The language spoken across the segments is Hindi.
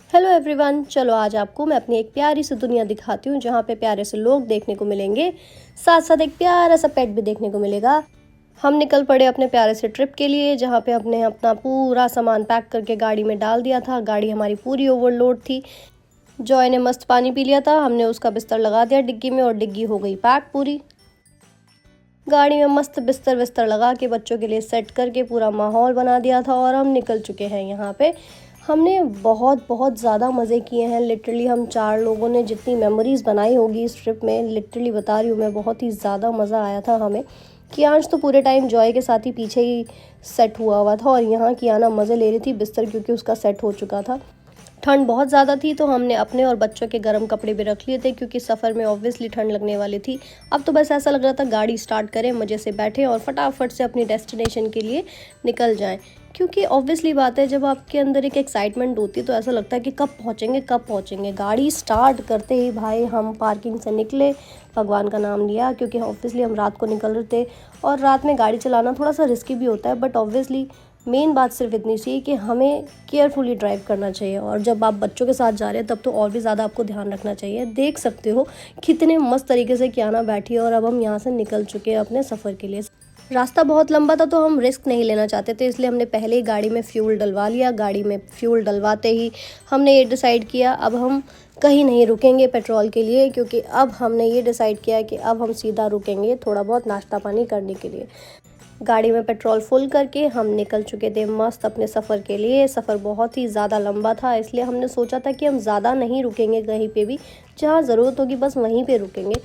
हेलो एवरीवन, चलो आज आपको मैं अपनी एक प्यारी सी दुनिया दिखाती हूँ जहाँ पे प्यारे से लोग देखने को मिलेंगे, साथ साथ एक प्यारा सा पेट भी देखने को मिलेगा। हम निकल पड़े अपने प्यारे से ट्रिप के लिए, जहाँ पे हमने अपना पूरा सामान पैक करके गाड़ी में डाल दिया था। गाड़ी हमारी पूरी ओवरलोड थी। जॉय ने मस्त पानी पी लिया था, हमने उसका बिस्तर लगा दिया डिग्गी में और डिग्गी हो गई पैक पूरी। गाड़ी में मस्त बिस्तर विस्तर लगा के बच्चों के लिए सेट करके पूरा माहौल बना दिया था और हम निकल चुके हैं यहाँ पे। हमने बहुत बहुत ज़्यादा मज़े किए हैं। लिटरली हम 4 लोगों ने जितनी मेमोरीज़ बनाई होगी इस ट्रिप में, लिटरली बता रही हूँ मैं, बहुत ही ज़्यादा मज़ा आया था हमें। कियांश तो पूरे टाइम जॉय के साथ ही पीछे ही सेट हुआ था और यहाँ कियाना मज़े ले रही थी बिस्तर, क्योंकि उसका सेट हो चुका था। ठंड बहुत ज़्यादा थी तो हमने अपने और बच्चों के गर्म कपड़े भी रख लिए थे, क्योंकि सफ़र में ऑब्वियसली ठंड लगने वाली थी। अब तो बस ऐसा लग रहा था गाड़ी स्टार्ट करें, मज़े से बैठें और फटाफट से अपनी डेस्टिनेशन के लिए निकल जाएं। क्योंकि ऑब्वियसली बात है, जब आपके अंदर एक एक्साइटमेंट होती है तो ऐसा लगता है कि कब पहुँचेंगे कब पहुँचेंगे। गाड़ी स्टार्ट करते ही भाई हम पार्किंग से निकले, भगवान का नाम लिया, क्योंकि ऑब्वियसली हम रात को निकल रहे थे और रात में गाड़ी चलाना थोड़ा सा रिस्की भी होता है। बट ऑब्वियसली मेन बात सिर्फ इतनी सी कि हमें केयरफुली ड्राइव करना चाहिए, और जब आप बच्चों के साथ जा रहे हैं तब तो और भी ज़्यादा आपको ध्यान रखना चाहिए। देख सकते हो कितने मस्त तरीके से कियाना बैठी है और अब हम यहाँ से निकल चुके हैं अपने सफ़र के लिए। रास्ता बहुत लंबा था तो हम रिस्क नहीं लेना चाहते थे, इसलिए हमने पहले ही गाड़ी में फ्यूल डलवा लिया। गाड़ी में फ्यूल डलवाते ही हमने ये डिसाइड किया अब हम कहीं नहीं रुकेंगे पेट्रोल के लिए, क्योंकि अब हमने ये डिसाइड किया कि अब हम सीधा रुकेंगे थोड़ा बहुत नाश्ता पानी करने के लिए। गाड़ी में पेट्रोल फुल करके हम निकल चुके थे मस्त अपने सफ़र के लिए। सफ़र बहुत ही ज़्यादा लंबा था, इसलिए हमने सोचा था कि हम ज़्यादा नहीं रुकेंगे कहीं पे भी, जहाँ ज़रूरत होगी बस वहीं पे रुकेंगे।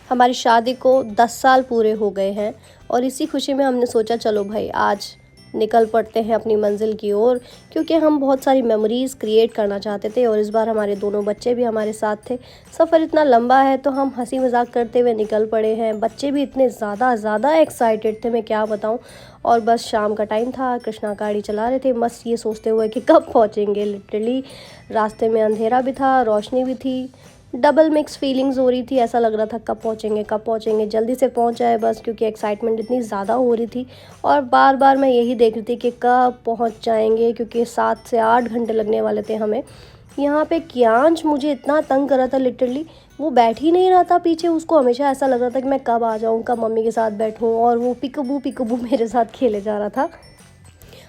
हमारी शादी को 10 साल पूरे हो गए हैं और इसी खुशी में हमने सोचा चलो भाई आज निकल पड़ते हैं अपनी मंजिल की ओर, क्योंकि हम बहुत सारी मेमोरीज़ क्रिएट करना चाहते थे और इस बार हमारे दोनों बच्चे भी हमारे साथ थे। सफ़र इतना लंबा है तो हम हंसी मजाक करते हुए निकल पड़े हैं। बच्चे भी इतने ज़्यादा एक्साइटेड थे, मैं क्या बताऊं। और बस शाम का टाइम था, कृष्णा गाड़ी चला रहे थे मस्त ये सोचते हुए कि कब पहुँचेंगे। लिटरली रास्ते में अंधेरा भी था, रोशनी भी थी, डबल मिक्स फीलिंग्स हो रही थी। ऐसा लग रहा था कब पहुँचेंगे, जल्दी से पहुँच जाए बस, क्योंकि एक्साइटमेंट इतनी ज़्यादा हो रही थी। और बार बार मैं यही देख रही थी कि कब पहुँच जाएंगे, क्योंकि 7 से 8 घंटे लगने वाले थे हमें। यहाँ पे कियांश मुझे इतना तंग कर रहा था, लिटरली वो बैठ ही नहीं रहा था पीछे। उसको हमेशा ऐसा लग रहा था कि मैं कब आ जाऊँ, कब मम्मी के साथ बैठूँ, और वो पिकबू मेरे साथ खेले जा रहा था।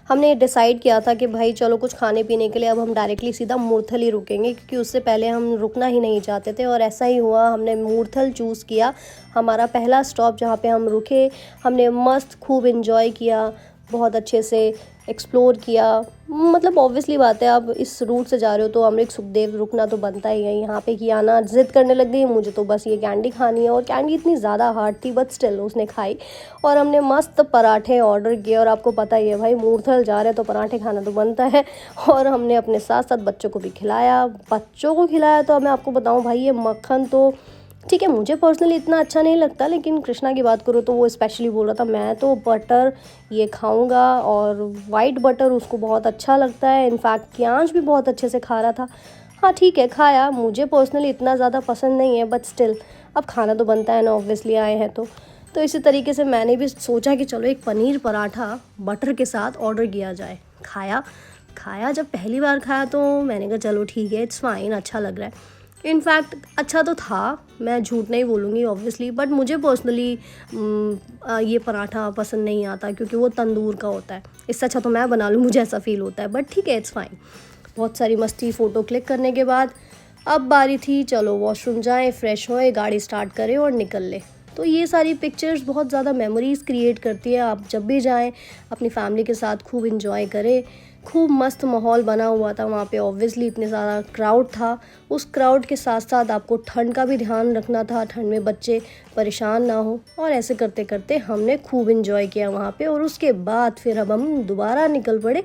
हमने ये डिसाइड किया था कि भाई चलो कुछ खाने पीने के लिए अब हम डायरेक्टली सीधा मूर्थल ही रुकेंगे, क्योंकि उससे पहले हम रुकना ही नहीं चाहते थे। और ऐसा ही हुआ, हमने मूर्थल चूज़ किया हमारा पहला स्टॉप जहाँ पे हम रुके। हमने मस्त खूब इन्जॉय किया, बहुत अच्छे से एक्सप्लोर किया। मतलब ऑब्वियसली बात है, आप इस रूट से जा रहे हो तो अमृत सुखदेव रुकना तो बनता ही है। यहाँ पे कियाना जिद करने लग गई, मुझे तो बस ये कैंडी खानी है, और कैंडी इतनी ज़्यादा हार्ड थी बट स्टिल उसने खाई। और हमने मस्त पराठे ऑर्डर किए, और आपको पता ही है भाई मूर्थल जा रहे हैं तो पराठे खाना तो बनता है। और हमने अपने साथ साथ बच्चों को भी खिलाया। बच्चों को खिलाया तो मैं आपको बताऊँ भाई, ये मक्खन तो ठीक है मुझे पर्सनली इतना अच्छा नहीं लगता, लेकिन कृष्णा की बात करूँ तो वो स्पेशली बोल रहा था मैं तो बटर ये खाऊंगा, और वाइट बटर उसको बहुत अच्छा लगता है। इनफैक्ट कियांश भी बहुत अच्छे से खा रहा था। हाँ ठीक है खाया, मुझे पर्सनली इतना ज़्यादा पसंद नहीं है, बट स्टिल अब खाना तो बनता है ना, ऑब्वियसली आए हैं तो इसी तरीके से मैंने भी सोचा कि चलो एक पनीर पराठा बटर के साथ ऑर्डर किया जाए। खाया जब पहली बार खाया तो मैंने कहा चलो ठीक है, इट्स फाइन, अच्छा लग रहा है। इनफैक्ट अच्छा तो था, मैं झूठ नहीं बोलूँगी ऑब्वियसली, बट मुझे पर्सनली ये पराठा पसंद नहीं आता, क्योंकि वो तंदूर का होता है। इससे अच्छा तो मैं बना लूँ, मुझे ऐसा फील होता है, बट ठीक है इट्स फाइन। बहुत सारी मस्ती फ़ोटो क्लिक करने के बाद अब बारी थी चलो वॉशरूम जाएं, फ्रेश होए, गाड़ी स्टार्ट करें और निकल ले। तो ये सारी पिक्चर्स बहुत ज़्यादा मेमोरीज़ क्रिएट करती है। आप जब भी जाएं अपनी फैमिली के साथ खूब इंजॉय करें। खूब मस्त माहौल बना हुआ था वहाँ पे, ऑब्वियसली इतने ज़्यादा क्राउड था। उस क्राउड के साथ साथ आपको ठंड का भी ध्यान रखना था, ठंड में बच्चे परेशान ना हो, और ऐसे करते करते हमने खूब इंजॉय किया वहाँ पे। और उसके बाद फिर अब हम दोबारा निकल पड़े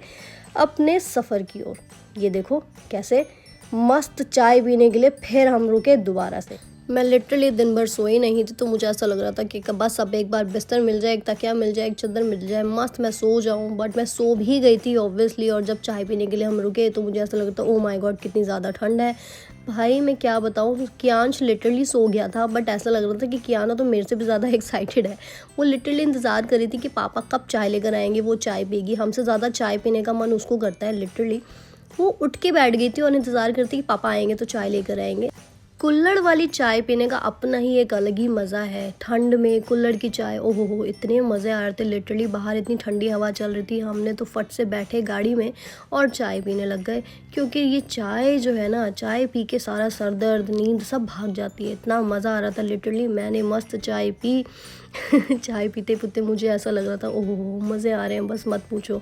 अपने सफ़र की ओर। ये देखो कैसे मस्त चाय पीने के लिए फिर हम रुके दोबारा से। मैं लिटरली दिन भर सोई नहीं थी, तो मुझे ऐसा लग रहा था कि बस अब एक बार बिस्तर मिल जाए, एक तकिया मिल जाए, एक चादर मिल जाए, मस्त मैं सो जाऊं। बट मैं सो भी गई थी ऑब्वियसली, और जब चाय पीने के लिए हम रुके तो मुझे ऐसा लग रहा था ओ माय गॉड कितनी ज़्यादा ठंड है। भाई मैं क्या बताऊँ, कियांश लिटरली सो गया था, बट ऐसा लग रहा था कि कियाना तो मेरे से भी ज़्यादा एक्साइटेड है। वो लिटरली इंतज़ार कर रही थी कि पापा कब चाय लेकर आएंगे, वो चाय पिएगी। हमसे ज़्यादा चाय पीने का मन उसको करता है लिटरली। वो उठ के बैठ गई थी और इंतज़ार करती कि पापा आएंगे तो चाय लेकर आएंगे। कुल्हड़ वाली चाय पीने का अपना ही एक अलग ही मज़ा है। ठंड में कुल्हड़ की चाय, ओहो हो, इतने मज़े आ रहे थे। लिटरली बाहर इतनी ठंडी हवा चल रही थी, हमने तो फट से बैठे गाड़ी में और चाय पीने लग गए, क्योंकि ये चाय जो है ना, चाय पी के सारा सर दर्द नींद सब भाग जाती है। इतना मज़ा आ रहा था, लिटरली मैंने मस्त चाय पी। चाय पीते पीते मुझे ऐसा लग रहा था, ओहो हो, मज़े आ रहे हैं, बस मत पूछो।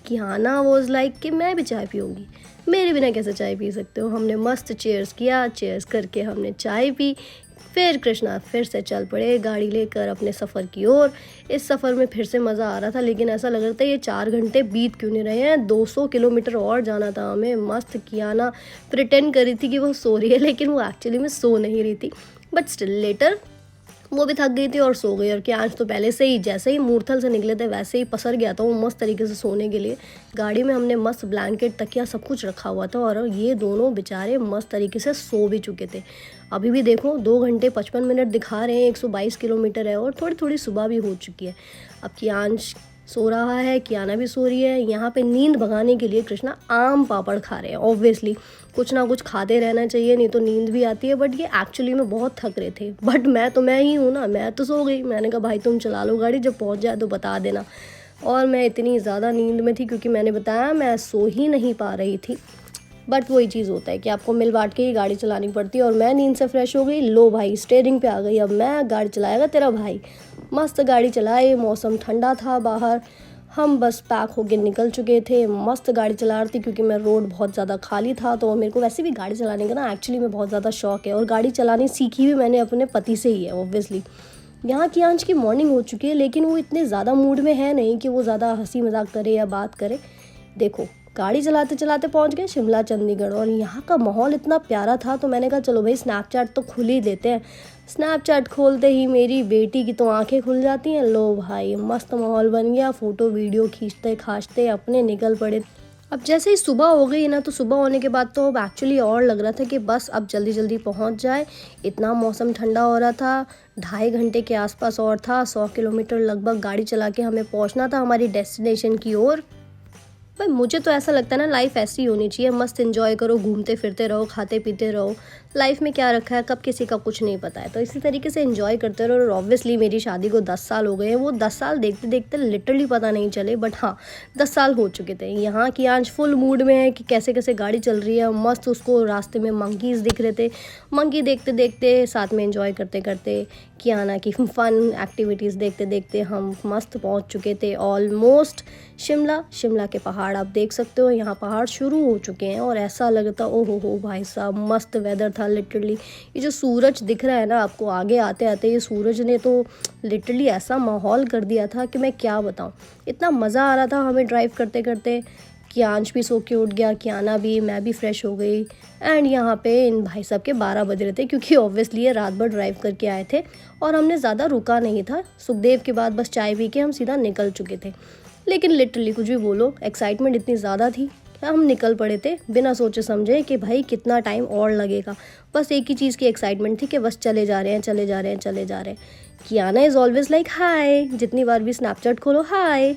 कि हाँ ना, वॉज लाइक कि मैं भी चाय पीऊँगी, मेरे बिना कैसे चाय पी सकते हो। हमने मस्त चेयर्स किया, चेयर्स करके हमने चाय पी। फिर कृष्णा फिर से चल पड़े गाड़ी लेकर अपने सफ़र की ओर। इस सफ़र में फिर से मज़ा आ रहा था, लेकिन ऐसा लग रहा था ये 4 घंटे बीत क्यों नहीं रहे हैं। 200 किलोमीटर और जाना था हमें। मस्त कियाना प्रिटेंड करी थी कि वो सो रही है, लेकिन वो एक्चुअली में सो नहीं रही थी। बट स्टिल लेटर वो भी थक गई थी और सो गई। और कि आज तो पहले से ही जैसे ही मूर्थल से निकले थे वैसे ही पसर गया था वो मस्त तरीके से सोने के लिए। गाड़ी में हमने मस्त ब्लैंकेट तकिया सब कुछ रखा हुआ था और ये दोनों बेचारे मस्त तरीके से सो भी चुके थे। अभी भी देखो 2 घंटे 55 मिनट दिखा रहे हैं, 122 किलोमीटर है और थोड़ी थोड़ी सुबह भी हो चुकी है। अब कियांश सो रहा है, कियाना भी सो रही है। यहाँ पे नींद भगाने के लिए कृष्णा आम पापड़ खा रहे हैं। ऑब्वियसली कुछ ना कुछ खाते रहना चाहिए, नहीं तो नींद भी आती है। बट ये एक्चुअली में बहुत थक रहे थे। बट मैं ही हूँ ना, मैं तो सो गई। मैंने कहा भाई तुम चला लो गाड़ी, जब पहुँच जाए तो बता देना। और मैं इतनी ज़्यादा नींद में थी, क्योंकि मैंने बताया मैं सो ही नहीं पा रही थी। बट वही चीज़ होता है कि आपको मिल बांट के ही गाड़ी चलानी पड़ती है। और मैं नींद से फ्रेश हो गई, लो भाई स्टीयरिंग पे आ गई, अब मैं गाड़ी चलाएगा तेरा भाई। मस्त गाड़ी चलाई, मौसम ठंडा था बाहर, हम बस पैक होके निकल चुके थे। मस्त गाड़ी चला रही थी, क्योंकि मैं रोड बहुत ज़्यादा खाली था। तो मेरे को वैसे भी गाड़ी चलाने का ना एक्चुअली में बहुत ज़्यादा शौक है, और गाड़ी चलानी सीखी भी मैंने अपने पति से ही है ऑब्वियसली। यहाँ की आज की मॉर्निंग हो चुकी है, लेकिन वो इतने ज़्यादा मूड में है नहीं कि वो ज़्यादा हंसी मजाक करे या बात करे। देखो गाड़ी चलाते चलाते पहुंच गए शिमला चंडीगढ़, और यहाँ का माहौल इतना प्यारा था तो मैंने कहा चलो भाई स्नैपचैट तो खुल ही देते हैं। स्नैपचैट खोलते ही मेरी बेटी की तो आंखें खुल जाती हैं। लो भाई मस्त माहौल बन गया, फ़ोटो वीडियो खींचते खांचते अपने निकल पड़े। अब जैसे ही सुबह हो गई ना, तो सुबह होने के बाद तो अब एक्चुअली और लग रहा था कि बस अब जल्दी जल्दी पहुंच जाए। इतना मौसम ठंडा हो रहा था, 2.5 घंटे के आसपास और था। 100 किलोमीटर लगभग गाड़ी चला के हमें पहुंचना था हमारी डेस्टिनेशन की ओर। भाई मुझे तो ऐसा लगता है ना, लाइफ ऐसी होनी चाहिए, मस्त एंजॉय करो, घूमते फिरते रहो, खाते पीते रहो। लाइफ में क्या रखा है कब किसी का कुछ नहीं पता है, तो इसी तरीके से एंजॉय करते रहो। और ऑब्वियसली मेरी शादी को 10 साल हो गए हैं, वो 10 साल देखते देखते लिटरली पता नहीं चले। बट हाँ 10 साल हो चुके थे। यहाँ की आज फुल मूड में है कि कैसे कैसे गाड़ी चल रही है। मस्त उसको रास्ते में मंकीज़ दिख रहे थे, मंकी देखते देखते साथ में एंजॉय करते करते कियाना की फन एक्टिविटीज़ देखते देखते हम मस्त पहुँच चुके थे ऑलमोस्ट शिमला। शिमला के पहाड़ आप देख सकते हो, यहाँ पहाड़ शुरू हो चुके हैं और ऐसा लगता ओहो हो भाई साहब मस्त वेदर था लिटरली। ये जो सूरज दिख रहा है ना आपको आगे आते आते, ये सूरज ने तो लिटरली ऐसा माहौल कर दिया था कि मैं क्या बताऊँ। इतना मज़ा आ रहा था हमें ड्राइव करते करते। कियांश भी सो के उठ गया, कियाना भी, मैं भी फ्रेश हो गई। एंड यहाँ पे इन भाई साहब के 12 बज रहे थे, क्योंकि ऑब्वियसली ये रात भर ड्राइव करके आए थे और हमने ज़्यादा रुका नहीं था। सुखदेव के बाद बस चाय पी के हम सीधा निकल चुके थे। लेकिन लिटरली कुछ भी बोलो, एक्साइटमेंट इतनी ज़्यादा थी कि हम निकल पड़े थे बिना सोचे समझे कि भाई कितना टाइम और लगेगा। बस एक ही चीज़ की एक्साइटमेंट थी कि बस चले जा रहे हैं चले जा रहे हैं चले जा रहे हैं। कियाना इज़ ऑलवेज लाइक हाय, जितनी बार भी स्नैपचैट खोलो हाय।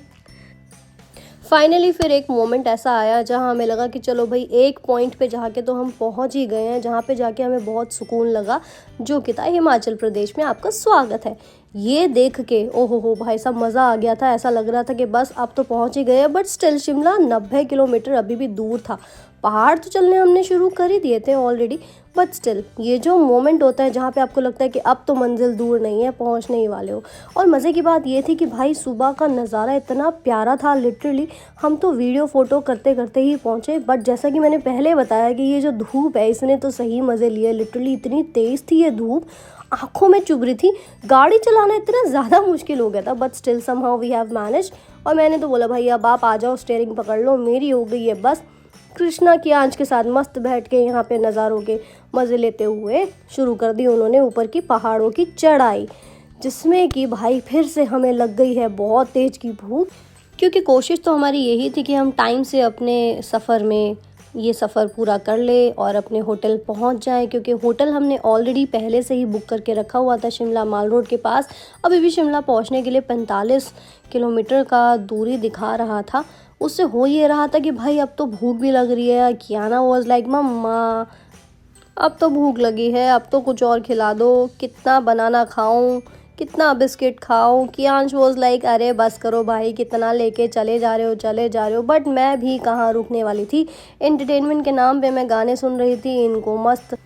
फाइनली फिर एक मोमेंट ऐसा आया जहाँ हमें लगा कि चलो भाई एक पॉइंट पे जाके तो हम पहुँच ही गए हैं, जहाँ पे जाके हमें बहुत सुकून लगा, जो कि था हिमाचल प्रदेश में आपका स्वागत है। ये देख के ओहो हो भाई साहब मज़ा आ गया था। ऐसा लग रहा था कि बस अब तो पहुँच ही गए, बट स्टिल शिमला 90 किलोमीटर अभी भी दूर था। पहाड़ तो चलने हमने शुरू कर ही दिए थे ऑलरेडी, बट स्टिल ये जो मोमेंट होता है जहाँ पे आपको लगता है कि अब तो मंजिल दूर नहीं है, पहुँचने ही वाले हो। और मज़े की बात ये थी कि भाई सुबह का नज़ारा इतना प्यारा था लिटरली, हम तो वीडियो फ़ोटो करते करते ही पहुँचे। बट जैसा कि मैंने पहले बताया कि ये जो धूप है इसने तो सही मज़े लिए। लिटरली इतनी तेज़ थी ये धूप, आँखों में चुभ रही थी। गाड़ी चलाना इतना ज़्यादा मुश्किल हो गया था, but still somehow we have manage. और मैंने तो बोला भाई अब आप आ जाओ, स्टीयरिंग पकड़ लो, मेरी हो गई है बस। कृष्णा की आंच के साथ मस्त बैठ के यहाँ पे नज़ारों के मज़े लेते हुए शुरू कर दी उन्होंने ऊपर की पहाड़ों की चढ़ाई, जिसमें कि भाई फिर से हमें लग गई है बहुत तेज़ की भूख। क्योंकि कोशिश तो हमारी यही थी कि हम टाइम से अपने सफ़र में ये सफ़र पूरा कर ले और अपने होटल पहुंच जाएं, क्योंकि होटल हमने ऑलरेडी पहले से ही बुक करके रखा हुआ था शिमला माल रोड के पास। अभी भी शिमला पहुंचने के लिए 45 किलोमीटर का दूरी दिखा रहा था। उससे हो ये रहा था कि भाई अब तो भूख भी लग रही है। कियाना वाज लाइक मम्मा अब तो भूख लगी है, अब तो कुछ और खिला दो, कितना बनाना खाऊं, कितना बिस्किट खाऊं। कियांश वाज लाइक अरे बस करो भाई, कितना लेके चले जा रहे हो चले जा रहे हो। बट मैं भी कहाँ रुकने वाली थी। एंटरटेनमेंट के नाम पे मैं गाने सुन रही थी, इनको मस्त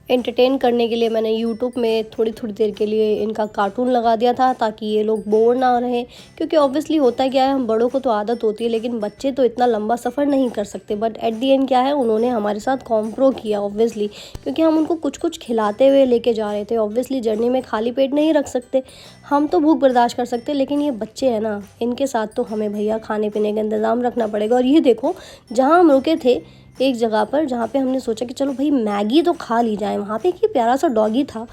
एंटरटेन करने के लिए मैंने यूट्यूब में थोड़ी थोड़ी देर के लिए इनका कार्टून लगा दिया था ताकि ये लोग बोर ना रहें। क्योंकि ऑब्वियसली होता क्या है, हम बड़ों को तो आदत होती है लेकिन बच्चे तो इतना लंबा सफ़र नहीं कर सकते। बट एट दी एंड क्या है, उन्होंने हमारे साथ कॉम्प्रो किया ऑब्वियसली, क्योंकि हम उनको कुछ कुछ खिलाते हुए लेके जा रहे थे। ऑब्वियसली जर्नी में खाली पेट नहीं रख सकते, हम तो भूख बर्दाश्त कर सकते लेकिन ये बच्चे हैं ना, इनके साथ तो हमें भैया खाने पीने का इंतज़ाम रखना पड़ेगा। और ये देखो, जहाँ हम रुके थे एक जगह पर जहाँ पे हमने सोचा कि चलो भाई मैगी तो खा ली जाए, वहाँ पे एक ये प्यारा सा डॉगी था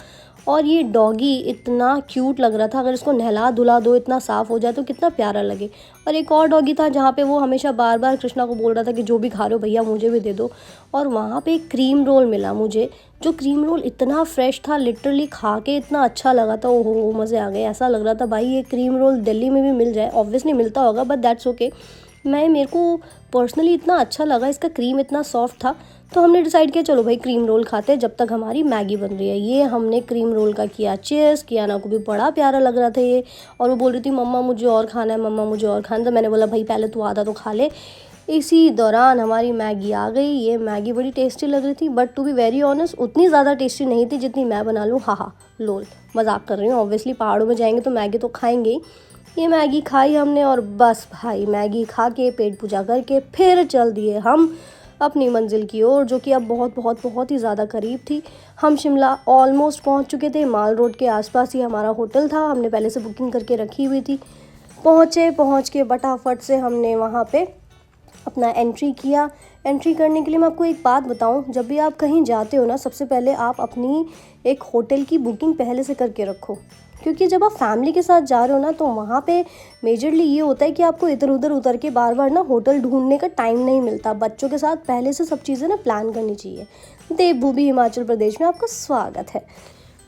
और ये डॉगी इतना क्यूट लग रहा था। अगर इसको नहला धुला दो, इतना साफ़ हो जाए तो कितना प्यारा लगे। और एक और डॉगी था जहाँ पे वो हमेशा बार बार कृष्णा को बोल रहा था कि जो भी खा रहे हो भैया मुझे भी दे दो। और वहाँ पे एक क्रीम रोल मिला मुझे, जो क्रीम रोल इतना फ्रेश था, लिटरली खा के इतना अच्छा लगा था। ओहो मज़े आ गए। ऐसा लग रहा था भाई ये क्रीम रोल दिल्ली में भी मिल जाए। ऑब्वियसली मिलता होगा बट दैट्स ओके। मेरे को पर्सनली इतना अच्छा लगा, इसका क्रीम इतना सॉफ्ट था। तो हमने डिसाइड किया चलो भाई क्रीम रोल खाते हैं जब तक हमारी मैगी बन रही है। ये हमने क्रीम रोल का किया चीज़। कियाना को भी बड़ा प्यारा लग रहा था ये, और वो बोल रही थी मम्मा मुझे और खाना है, मम्मा मुझे और खाना है। तो मैंने बोला भाई पहले तू आधा तो खा ले। इसी दौरान हमारी मैगी आ गई। ये मैगी बड़ी टेस्टी लग रही थी but to be very honest उतनी ज़्यादा टेस्टी नहीं थी जितनी मैं बना लूँ। हाँ लोल, मजाक कर रही हूँ। ऑब्वियसली पहाड़ों में जाएंगे तो मैगी तो खाएंगे ही। ये मैगी खाई हमने और बस भाई मैगी खा के पेट पूजा करके फिर चल दिए हम अपनी मंजिल की ओर, जो कि अब बहुत बहुत बहुत ही ज़्यादा करीब थी। हम शिमला ऑलमोस्ट पहुंच चुके थे। माल रोड के आसपास ही हमारा होटल था, हमने पहले से बुकिंग करके रखी हुई थी। पहुँच के फटाफट से हमने वहाँ पे अपना एंट्री किया। एंट्री करने के लिए मैं आपको एक बात बताऊं, जब भी आप कहीं जाते हो ना, सबसे पहले आप अपनी एक होटल की बुकिंग पहले से करके रखो। क्योंकि जब आप फैमिली के साथ जा रहे हो ना तो वहाँ पे मेजरली ये होता है कि आपको इधर उधर उतर के बार बार ना होटल ढूंढने का टाइम नहीं मिलता। बच्चों के साथ पहले से सब चीज़ें ना प्लान करनी चाहिए। देवभूमि हिमाचल प्रदेश में आपका स्वागत है।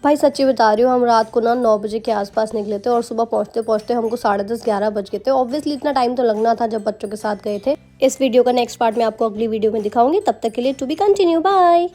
भाई सच्ची बता रही हूँ, हम रात को ना 9 बजे के आसपास निकले थे और सुबह पहुँचते पहुँचते हमको 10:30-11 बज गए थे। ऑब्वियसली इतना टाइम तो लगना था जब बच्चों के साथ गए थे। इस वीडियो का नेक्स्ट पार्ट मैं आपको अगली वीडियो में दिखाऊंगी। तब तक के लिए टू बी कंटिन्यू, बाय।